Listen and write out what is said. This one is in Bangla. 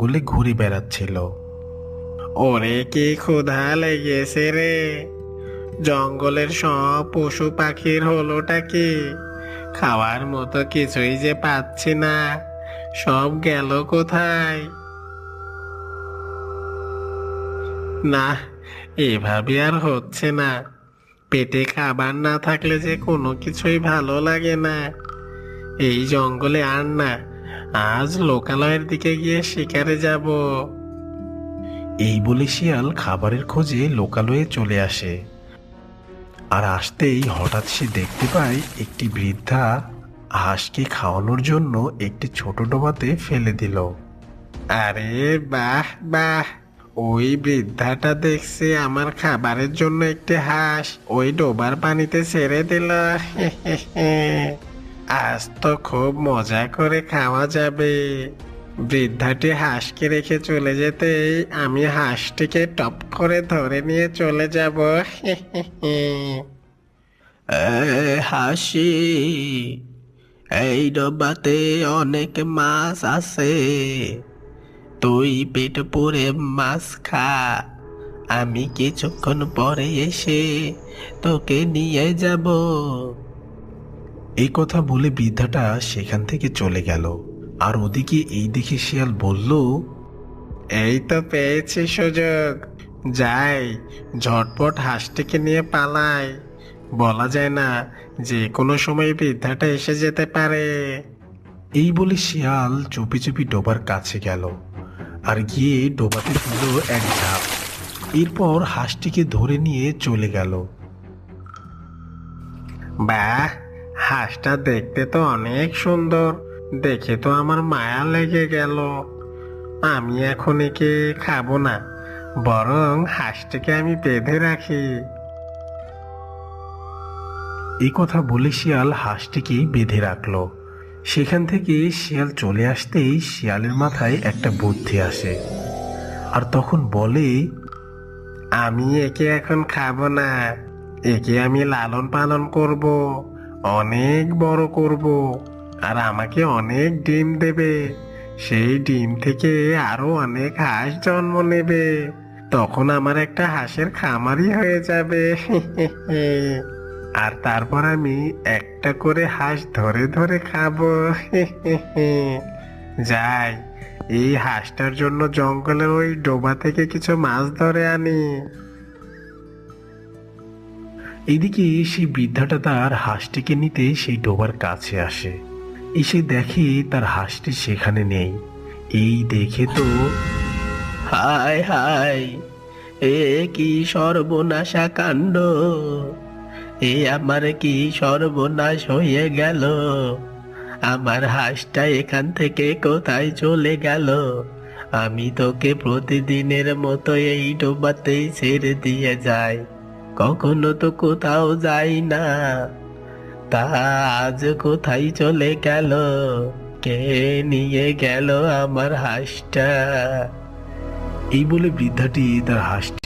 জঙ্গলে ঘুরে বেড়াচ্ছিল। ওরে কি ক্ষুধা লেগেছে রে! জঙ্গলের সব পশু পাখির হলোটা কি? খাওয়ার মতো কিছুই যে পাচ্ছি না, সব গেল কোথায়? না, এভাবে আর হচ্ছে না। পেটে খাবার না থাকলে যে কোনো কিছুই ভালো লাগে না। এই জঙ্গলে আর না, আজ লোকালয়ের দিকে গিয়ে শিকারে যাব। এই বলে শিয়াল খাবারের খোঁজে লোকালয়ে চলে আসে। আর আসতেই হঠাৎ সে দেখতে পায় একটি বৃদ্ধা হাঁসকে খাওয়ানোর জন্য একটি ছোট ডোবাতে ফেলে দিল। আরে বাহ বাহ! ওই বৃদ্ধাটা দেখছি আমার খাবারের জন্য একটি হাঁস ওই ডোবার পানিতে ছেড়ে দিল। আজ তো খুব মজা করে খাওয়া যাবে। বৃদ্ধাটি হাঁসকে রেখে চলে যেতেই আমি হাঁসটিকে টপ করে ধরে নিয়ে চলে যাব। হাসি, এই ডোবাতে অনেক মাছ আছে, তুই পেট পুরে মাছ খা, আমি কিছুক্ষণ পরে এসে তোকে নিয়ে যাব। এই কথা বলে বৃদ্ধাটা সেখান থেকে চলে গেল। আর ওদিকে এই দেখে শিয়াল বলল, এই তো পেয়েছি সুযোগ, যাই ঝটপট হাঁসটিকে নিয়ে পালাই। বলা যায় না, যে কোনো সময় বৃদ্ধাটা এসে যেতে পারে। এই বলে শিয়াল চুপি চুপি ডোবার কাছে গেল আর গিয়ে ডোবাতে দিল এক ঝাঁপ। এরপর হাঁসটিকে ধরে নিয়ে চলে গেল। বাহ, হাঁসটা দেখতে তো অনেক সুন্দর, দেখে তো আমার মায়া লেগে গেল। আমি এখন একে খাবো না, বরং হাঁসটিকে আমি বেঁধে রাখি। এই কথা বলে শিয়াল হাঁসটিকে বেঁধে রাখলো। সেখান থেকে শিয়াল চলে আসতেই শিয়ালের মাথায় একটা বুদ্ধি আসে, আর তখন বলে, আমি একে এখন খাবো না, একে আমি লালন পালন করব, অনেক বড় করব, আর আমাকে অনেক ডিম দেবে। সেই ডিম থেকে আরো অনেক হাঁস জন্ম নেবে। তখন আমার একটা হাঁসের খামারই হয়ে যাবে। আর তারপর আমি একটা করে হাঁস ধরে ধরে খাবো। যাই, এই হাঁসটার জন্য জঙ্গলের ওই ডোবা থেকে কিছু মাছ ধরে আনি। এইদিকে সেই বৃদ্ধাটা তার হাঁসটিকে নিতে সেই ডোবার কাছে আসে। এসে দেখে তার হাঁসটি সেখানে নেই। এই দেখে তো, হায় হায়, এ কি সর্বনাশা কাণ্ড! এ আমার কি সর্বনাশ হয়ে গেল! আমার হাঁসটা এখান থেকে কোথায় চলে গেল? আমি তোকে প্রতিদিনের মতো এই ডোবাতেই ছেড়ে দিয়ে যাই, কখনো তো কোথাও যাই না। তা আজ কোথায় চলে গেল? কে নিয়ে গেল আমার হাঁসটা? এই বলে বৃদ্ধাটি তার হাঁসটি